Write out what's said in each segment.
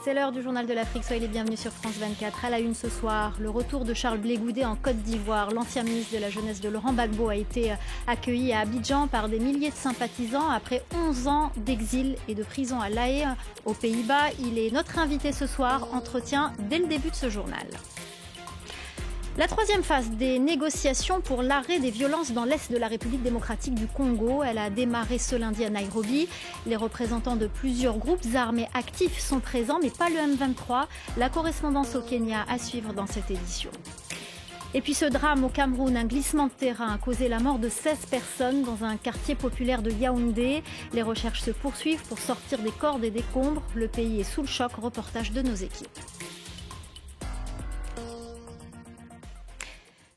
C'est l'heure du journal de l'Afrique. Soyez les bienvenus sur France 24. À la une ce soir, le retour de Charles Blé Goudé en Côte d'Ivoire. L'ancien ministre de la Jeunesse de Laurent Gbagbo a été accueilli à Abidjan par des milliers de sympathisants après 11 ans d'exil et de prison à La Haye, aux Pays-Bas. Il est notre invité ce soir. Entretien dès le début de ce journal. La troisième phase des négociations pour l'arrêt des violences dans l'Est de la République démocratique du Congo. Elle a démarré ce lundi à Nairobi. Les représentants de plusieurs groupes armés actifs sont présents, mais pas le M23. La correspondance au Kenya à suivre dans cette édition. Et puis ce drame au Cameroun, un glissement de terrain a causé la mort de 16 personnes dans un quartier populaire de Yaoundé. Les recherches se poursuivent pour sortir des corps et des décombres. Le pays est sous le choc. Reportage de nos équipes.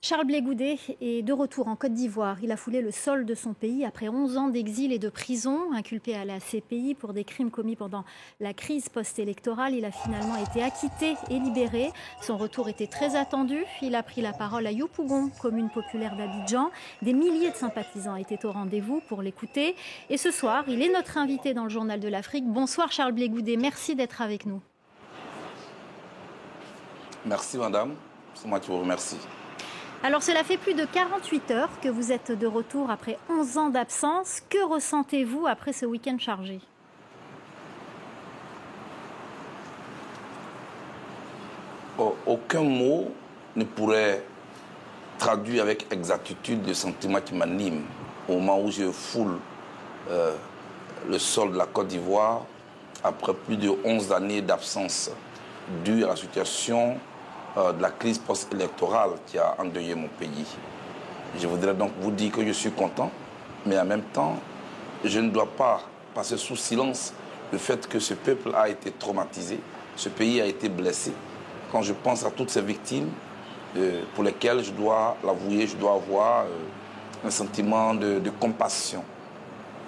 Charles Blé Goudé est de retour en Côte d'Ivoire. Il a foulé le sol de son pays après 11 ans d'exil et de prison. Inculpé à la CPI pour des crimes commis pendant la crise post-électorale, il a finalement été acquitté et libéré. Son retour était très attendu. Il a pris la parole à Yopougon, commune populaire d'Abidjan. Des milliers de sympathisants étaient au rendez-vous pour l'écouter. Et ce soir, il est notre invité dans le Journal de l'Afrique. Bonsoir Charles Blé Goudé, merci d'être avec nous. Merci madame, c'est moi qui vous remercie. Alors, cela fait plus de 48 heures que vous êtes de retour après 11 ans d'absence. Que ressentez-vous après ce week-end chargé ? Aucun mot ne pourrait traduire avec exactitude le sentiment qui m'anime au moment où je foule le sol de la Côte d'Ivoire après plus de 11 années d'absence due à la situation de la crise post-électorale qui a endeuillé mon pays. Je voudrais donc vous dire que je suis content, mais en même temps, je ne dois pas passer sous silence le fait que ce peuple a été traumatisé, ce pays a été blessé. Quand je pense à toutes ces victimes pour lesquelles, je dois l'avouer, je dois avoir un sentiment de compassion.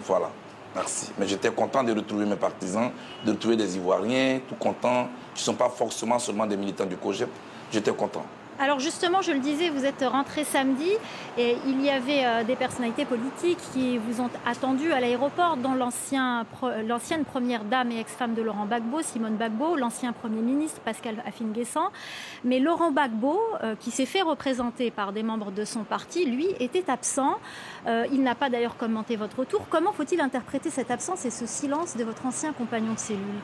Voilà, merci. Mais j'étais content de retrouver mes partisans, de retrouver des Ivoiriens, tout content. Qui ne sont pas forcément seulement des militants du COJEP. J'étais content. Alors justement, je le disais, vous êtes rentré samedi et il y avait des personnalités politiques qui vous ont attendu à l'aéroport, dont l'ancienne première dame et ex-femme de Laurent Gbagbo, Simone Gbagbo, l'ancien Premier ministre Pascal Affi-N'Guessan. Mais Laurent Gbagbo, qui s'est fait représenter par des membres de son parti, lui, était absent. Il n'a pas d'ailleurs commenté votre retour. Comment faut-il interpréter cette absence et ce silence de votre ancien compagnon de cellule ?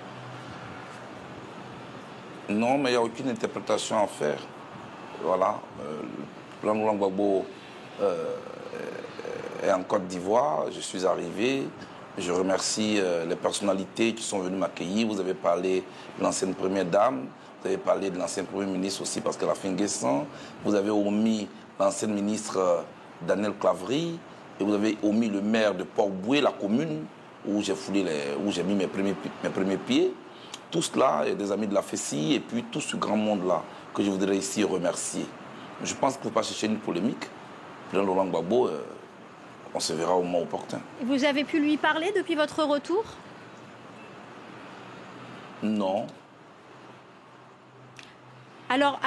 Non, mais il n'y a aucune interprétation à faire. Voilà. Le président Laurent Gbagbo est en Côte d'Ivoire. Je suis arrivé. Je remercie les personnalités qui sont venues m'accueillir. Vous avez parlé de l'ancienne première dame. Vous avez parlé de l'ancien premier ministre aussi, Pascal Affi-N'Guessan. Vous avez omis l'ancienne ministre Daniel Clavry. Et vous avez omis le maire de Port-Boué, la commune où j'ai mis mes premiers pieds. Tout cela, et des amis de la FECI, et puis tout ce grand monde-là que je voudrais ici remercier. Je pense qu'il ne faut pas chercher une polémique. Le président Laurent Gbagbo, on se verra au moment opportun. Vous avez pu lui parler depuis votre retour ? Non. Alors,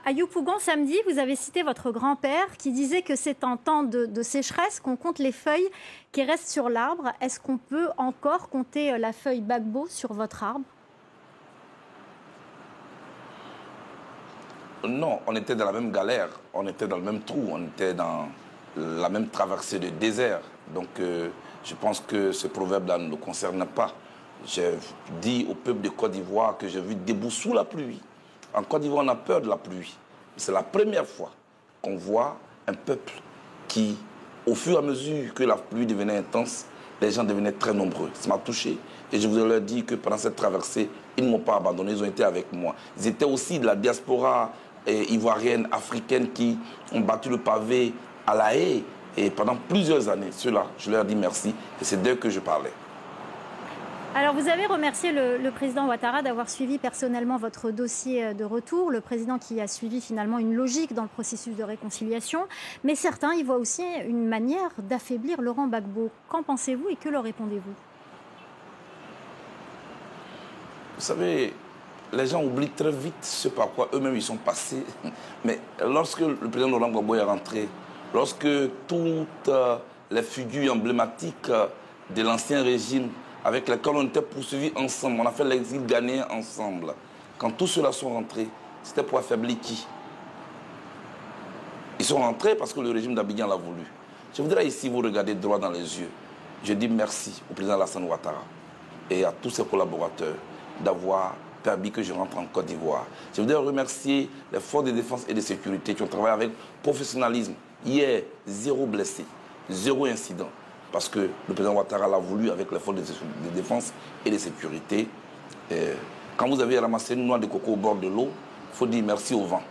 à Yopougon, samedi, vous avez cité votre grand-père qui disait que c'est en temps de sécheresse qu'on compte les feuilles qui restent sur l'arbre. Est-ce qu'on peut encore compter la feuille Gbagbo sur votre arbre ? Non, on était dans la même galère, on était dans le même trou, on était dans la même traversée de désert. Donc je pense que ce proverbe-là ne nous concerne pas. J'ai dit au peuple de Côte d'Ivoire que j'ai vu debout sous la pluie. En Côte d'Ivoire, on a peur de la pluie. C'est la première fois qu'on voit un peuple qui, au fur et à mesure que la pluie devenait intense, les gens devenaient très nombreux. Ça m'a touché. Et je voudrais leur dire que pendant cette traversée, ils ne m'ont pas abandonné, ils ont été avec moi. Ils étaient aussi de la diaspora ivoirienne, africaine, qui ont battu le pavé à La Haye. Et pendant plusieurs années, ceux-là, je leur dis merci. Et c'est d'eux que je parlais. Alors, vous avez remercié le président Ouattara d'avoir suivi personnellement votre dossier de retour, le président qui a suivi finalement une logique dans le processus de réconciliation. Mais certains y voient aussi une manière d'affaiblir Laurent Gbagbo. Qu'en pensez-vous et que leur répondez-vous ? Vous savez, les gens oublient très vite ce par quoi eux-mêmes ils sont passés. Mais lorsque le président Laurent Gbagbo est rentré, lorsque toutes les figures emblématiques de l'ancien régime avec lesquels on était poursuivis ensemble. On a fait l'exil ghanéen ensemble. Quand tous ceux-là sont rentrés, c'était pour affaiblir qui? Ils sont rentrés parce que le régime d'Abidjan l'a voulu. Je voudrais ici vous regarder droit dans les yeux. Je dis merci au président Alassane Ouattara et à tous ses collaborateurs d'avoir permis que je rentre en Côte d'Ivoire. Je voudrais remercier les forces de défense et de sécurité qui ont travaillé avec professionnalisme. Hier, 0 blessé, 0 incident. Parce que le président Ouattara l'a voulu avec les forces de défense et de sécurité. Quand vous avez ramassé une noix de coco au bord de l'eau, il faut dire merci au vent.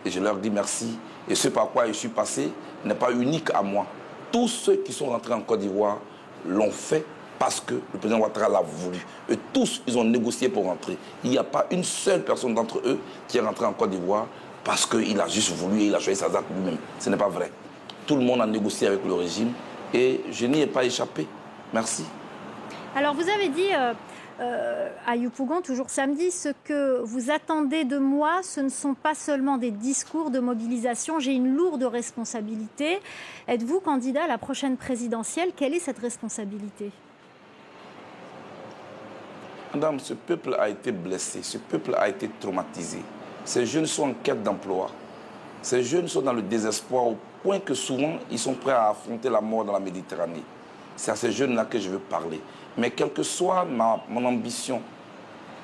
Et je leur dis merci. Et ce par quoi je suis passé n'est pas unique à moi. Tous ceux qui sont rentrés en Côte d'Ivoire l'ont fait parce que le président Ouattara l'a voulu. Et tous, ils ont négocié pour rentrer. Il n'y a pas une seule personne d'entre eux qui est rentrée en Côte d'Ivoire parce qu'il a juste voulu et il a choisi sa date lui-même. Ce n'est pas vrai. Tout le monde a négocié avec le régime et je n'y ai pas échappé. Merci. Alors, vous avez dit à Yopougon, toujours samedi, ce que vous attendez de moi, ce ne sont pas seulement des discours de mobilisation. J'ai une lourde responsabilité. Êtes-vous candidat à la prochaine présidentielle? Quelle est cette responsabilité? Madame, ce peuple a été blessé, ce peuple a été traumatisé. Ces jeunes sont en quête d'emploi. Ces jeunes sont dans le désespoir au point que souvent, ils sont prêts à affronter la mort dans la Méditerranée. C'est à ces jeunes-là que je veux parler. Mais quelle que soit mon ambition,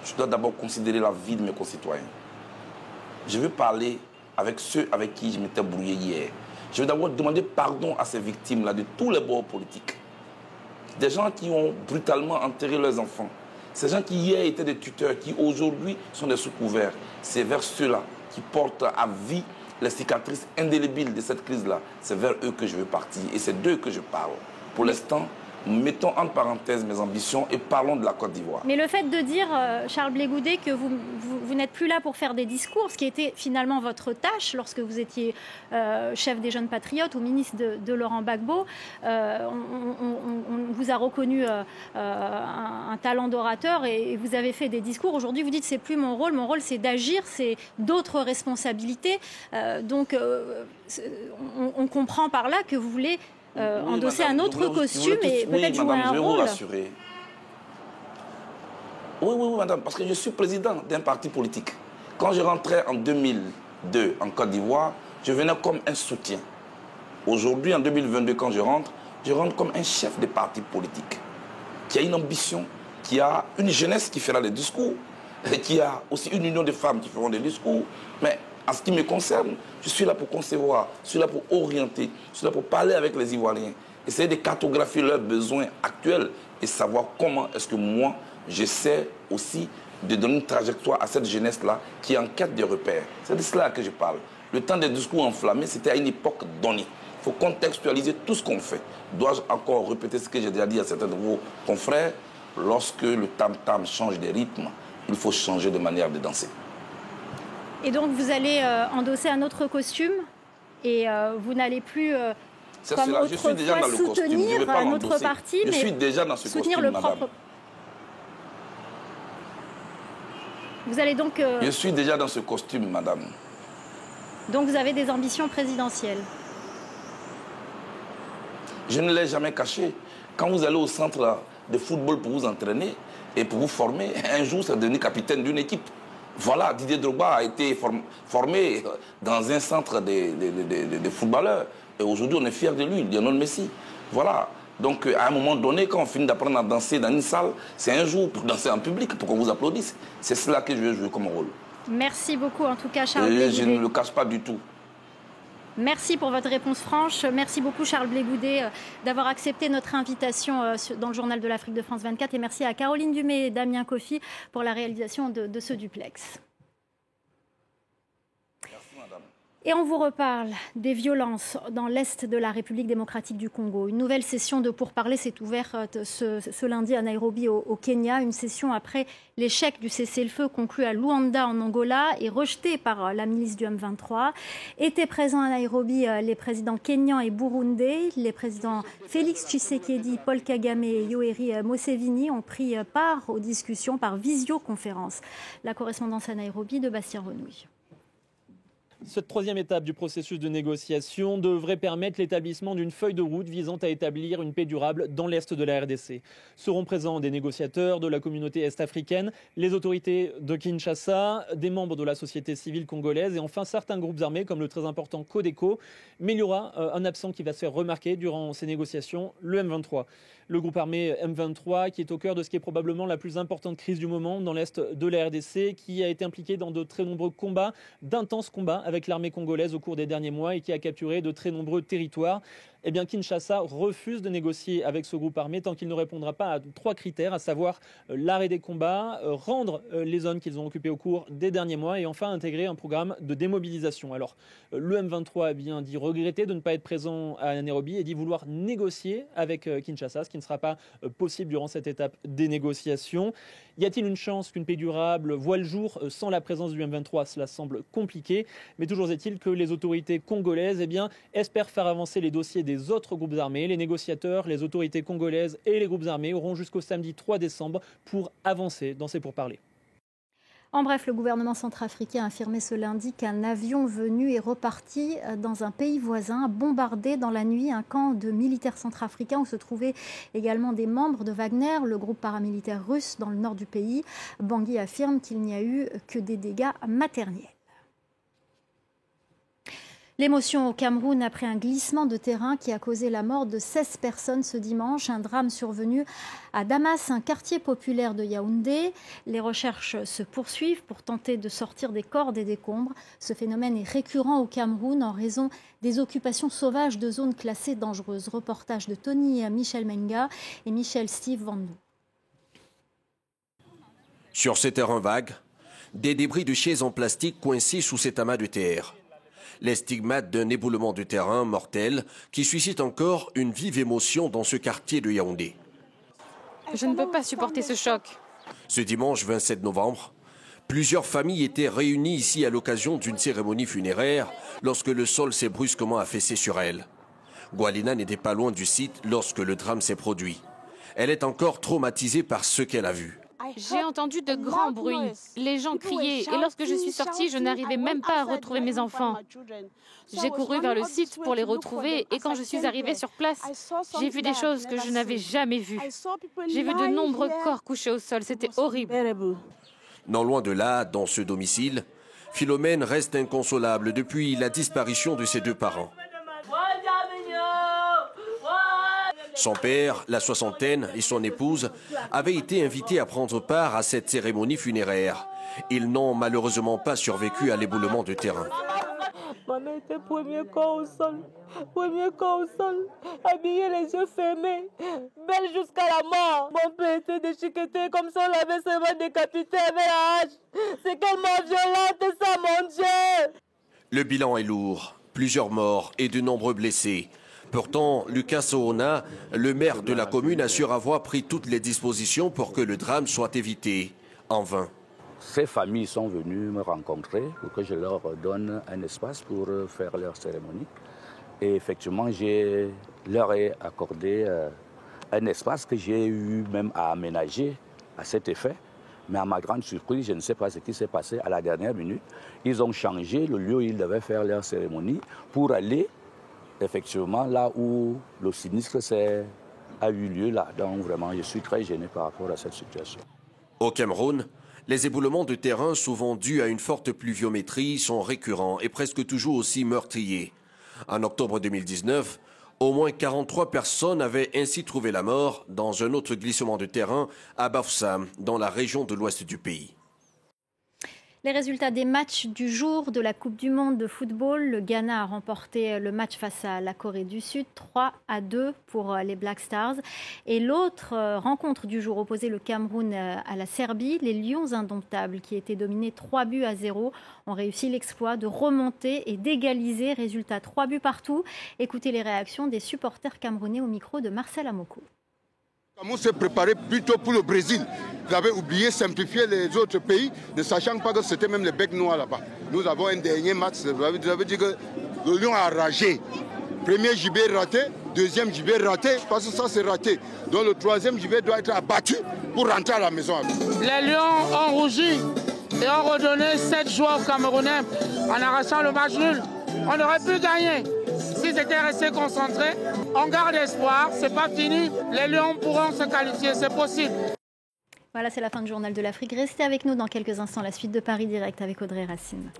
je dois d'abord considérer la vie de mes concitoyens. Je veux parler avec ceux avec qui je m'étais brouillé hier. Je veux d'abord demander pardon à ces victimes-là de tous les bords politiques. Des gens qui ont brutalement enterré leurs enfants. Ces gens qui hier étaient des tuteurs, qui aujourd'hui sont des sous-couverts. C'est vers ceux-là qui portent à vie les cicatrices indélébiles de cette crise-là. C'est vers eux que je veux partir et c'est d'eux que je parle. Pour l'instant, mettons entre parenthèses mes ambitions et parlons de la Côte d'Ivoire. Mais le fait de dire, Charles Blé Goudet, que vous n'êtes plus là pour faire des discours, ce qui était finalement votre tâche lorsque vous étiez chef des Jeunes Patriotes ou ministre de Laurent Gbagbo, on vous a reconnu un talent d'orateur et vous avez fait des discours. Aujourd'hui, vous dites c'est plus mon rôle c'est d'agir, c'est d'autres responsabilités. Donc, on comprend par là que vous voulez endosser un autre costume et peut-être jouer un rôle. Je vais vous rassurer. Oui, madame, parce que je suis président d'un parti politique. Quand je rentrais en 2002 en Côte d'Ivoire, je venais comme un soutien. Aujourd'hui, en 2022, quand je rentre comme un chef de parti politique qui a une ambition, qui a une jeunesse qui fera des discours, et qui a aussi une union de femmes qui feront des discours. Mais en ce qui me concerne, je suis là pour concevoir, je suis là pour orienter, je suis là pour parler avec les Ivoiriens, essayer de cartographier leurs besoins actuels et savoir comment est-ce que moi, j'essaie aussi de donner une trajectoire à cette jeunesse-là qui est en quête de repères. C'est de cela que je parle. Le temps des discours enflammés, c'était à une époque donnée. Il faut contextualiser tout ce qu'on fait. Dois-je encore répéter ce que j'ai déjà dit à certains de vos confrères? Lorsque le tam-tam change de rythme, il faut changer de manière de danser. Et donc vous allez endosser un autre costume et vous n'allez plus comme autrefois soutenir notre parti, mais suis déjà dans ce soutenir costume, le propre. madame. Vous allez donc. Je suis déjà dans ce costume, madame. Donc vous avez des ambitions présidentielles. Je ne l'ai jamais caché. Quand vous allez au centre de football pour vous entraîner et pour vous former, un jour, c'est devenu capitaine d'une équipe. Voilà, Didier Drogba a été formé dans un centre de footballeurs. Et aujourd'hui, on est fiers de lui, Lionel Messi. Voilà. Donc, à un moment donné, quand on finit d'apprendre à danser dans une salle, c'est un jour pour danser en public, pour qu'on vous applaudisse. C'est cela que je veux jouer comme rôle. Merci beaucoup, en tout cas, Charles Blé Goudet. Je ne le cache pas du tout. Merci pour votre réponse franche. Merci beaucoup, Charles Blé Goudet, d'avoir accepté notre invitation dans le journal de l'Afrique de France 24. Et merci à Caroline Dumais et Damien Kofi pour la réalisation de ce duplex. Et on vous reparle des violences dans l'est de la République démocratique du Congo. Une nouvelle session de pourparlers s'est ouverte ce lundi à Nairobi au Kenya. Une session après l'échec du cessez-le-feu conclu à Luanda en Angola et rejeté par la milice du M23. Étaient présents à Nairobi les présidents kenyans et burundais. Les présidents Félix Tshisekedi, Paul Kagame et Yoweri Museveni ont pris part aux discussions par visioconférence. La correspondance à Nairobi de Bastien Renouille. Cette troisième étape du processus de négociation devrait permettre l'établissement d'une feuille de route visant à établir une paix durable dans l'est de la RDC. Seront présents des négociateurs de la communauté est-africaine, les autorités de Kinshasa, des membres de la société civile congolaise et enfin certains groupes armés comme le très important Codeco. Mais il y aura un absent qui va se faire remarquer durant ces négociations, le M23. Le groupe armé M23 qui est au cœur de ce qui est probablement la plus importante crise du moment dans l'est de la RDC, qui a été impliqué dans de très nombreux combats, d'intenses combats avec l'armée congolaise au cours des derniers mois et qui a capturé de très nombreux territoires. Eh bien, Kinshasa refuse de négocier avec ce groupe armé tant qu'il ne répondra pas à 3 critères, à savoir l'arrêt des combats, rendre les zones qu'ils ont occupées au cours des derniers mois et enfin intégrer un programme de démobilisation. Alors, le M23 a bien dit regretter de ne pas être présent à Nairobi et dit vouloir négocier avec Kinshasa, ce qui ne sera pas possible durant cette étape des négociations. Y a-t-il une chance qu'une paix durable voie le jour sans la présence du M23 ? Cela semble compliqué, mais toujours est-il que les autorités congolaises espèrent faire avancer les dossiers des autres groupes armés. Les négociateurs, les autorités congolaises et les groupes armés auront jusqu'au samedi 3 décembre pour avancer dans ces pourparlers. En bref, le gouvernement centrafricain a affirmé ce lundi qu'un avion venu et reparti dans un pays voisin a bombardé dans la nuit un camp de militaires centrafricains où se trouvaient également des membres de Wagner, le groupe paramilitaire russe dans le nord du pays. Bangui affirme qu'il n'y a eu que des dégâts matériels. L'émotion au Cameroun après un glissement de terrain qui a causé la mort de 16 personnes ce dimanche. Un drame survenu à Damas, un quartier populaire de Yaoundé. Les recherches se poursuivent pour tenter de sortir des corps des décombres. Ce phénomène est récurrent au Cameroun en raison des occupations sauvages de zones classées dangereuses. Reportage de Tony Michel Menga et Michel Steve Vandou. Sur ces terrains vagues, des débris de chaises en plastique coincés sous cet amas de terre. Les stigmates d'un éboulement de terrain mortel qui suscite encore une vive émotion dans ce quartier de Yaoundé. Je ne peux pas supporter ce choc. Ce dimanche 27 novembre, plusieurs familles étaient réunies ici à l'occasion d'une cérémonie funéraire lorsque le sol s'est brusquement affaissé sur elle. Gwalina n'était pas loin du site lorsque le drame s'est produit. Elle est encore traumatisée par ce qu'elle a vu. J'ai entendu de grands bruits. Les gens criaient et lorsque je suis sortie, je n'arrivais même pas à retrouver mes enfants. J'ai couru vers le site pour les retrouver et quand je suis arrivée sur place, j'ai vu des choses que je n'avais jamais vues. J'ai vu de nombreux corps couchés au sol. C'était horrible. Non loin de là, dans ce domicile, Philomène reste inconsolable depuis la disparition de ses 2 parents. Son père, la soixantaine, et son épouse avaient été invités à prendre part à cette cérémonie funéraire. Ils n'ont malheureusement pas survécu à l'éboulement de terrain. Maman était premier corps au sol, habillée les yeux fermés, belle jusqu'à la mort. Mon père était déchiqueté comme si on l'avait seulement décapité avec la hache. C'est quelle mort violente ça, mon Dieu! Le bilan est lourd, plusieurs morts et de nombreux blessés. Pourtant, Lucas Soona, le maire de la commune, assure avoir pris toutes les dispositions pour que le drame soit évité. En vain. Ces familles sont venues me rencontrer pour que je leur donne un espace pour faire leur cérémonie. Et effectivement, je leur ai accordé un espace que j'ai eu même à aménager à cet effet. Mais à ma grande surprise, je ne sais pas ce qui s'est passé à la dernière minute. Ils ont changé le lieu où ils devaient faire leur cérémonie pour aller effectivement là où le sinistre a eu lieu là. Donc vraiment, je suis très gêné par rapport à cette situation. Au Cameroun, les éboulements de terrain, souvent dus à une forte pluviométrie, sont récurrents et presque toujours aussi meurtriers. En octobre 2019, au moins 43 personnes avaient ainsi trouvé la mort dans un autre glissement de terrain à Bafoussam, dans la région de l'ouest du pays. Les résultats des matchs du jour de la Coupe du Monde de football. Le Ghana a remporté le match face à la Corée du Sud, 3-2 pour les Black Stars. Et l'autre rencontre du jour opposait le Cameroun à la Serbie. Les Lions indomptables, qui étaient dominés 3-0, ont réussi l'exploit de remonter et d'égaliser. Résultat 3 buts partout. Écoutez les réactions des supporters camerounais au micro de Marcel Amoko. On s'est préparé plutôt pour le Brésil. Vous avez oublié simplifier les autres pays, ne sachant pas que c'était même les becs noirs là-bas. Nous avons un dernier match, vous avez dit que le Lion a ragé. Premier gibet raté, deuxième gibet raté, parce que ça c'est raté. Donc le troisième gibet doit être abattu pour rentrer à la maison. Les Lions ont rougi et ont redonné cette joie aux Camerounais en arrachant le match nul. On aurait pu gagner. S'ils étaient restés concentrés, on garde espoir, c'est pas fini. Les Lions pourront se qualifier, c'est possible. Voilà, c'est la fin du Journal de l'Afrique. Restez avec nous dans quelques instants, la suite de Paris Direct avec Audrey Racine.